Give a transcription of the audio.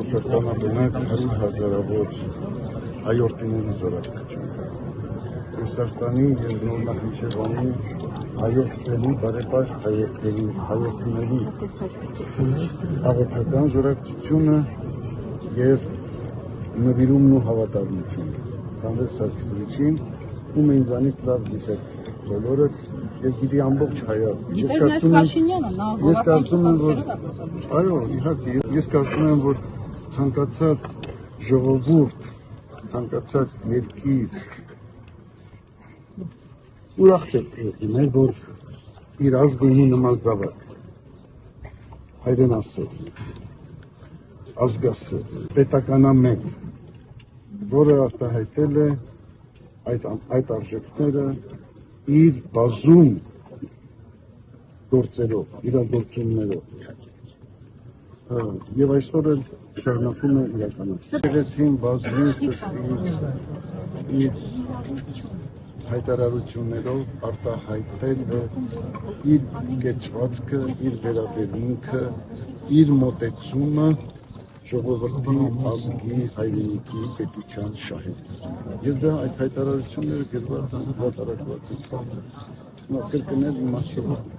Ռուսաստանաբնակ հազարավոր հայորդիների զորակցություն։ Ռուսաստանի և Նորնախիջևանի հայորդների, բարեպաշտ հայորդիների աղոթական զորակցությունը և նվիրումն ու հավատարմությունը Սամվել Սարգսովիչին, ում ինձանից լավ գիտեք բոլորը և գիտի ամբողջ հայացք։ Գիտեր նաև Փաշինյանը, նա գովասանքի խոսքերով է խոսում։ Այո, իհարկե, ես կարծում եմ, որ ցանկացած ժողովուրդ, ցանկացած երկիր ուրախ պետք է լիներ, որ իր ազգը ունի նման զավակ, հայրենասեր, ազգասեր, պետականամետ, որը արտահայտել է այդ արժեքները իր բազում գործերով, իրագործումներով։ Եվ այսօր էլ շարունակում է իրականացնել։ Եղեցին բազմի իր հայտարարություններով արտահայտել է իր կեցվածքը, իր վերաբերմունքը, իր մոտեցումը ժողովրդի, ազգի, հայրենիքի, պետության շահերին։ Եվ դա այդ հայտարարությունները գրված են, հրատարակված են։ Կրկնել իմաստով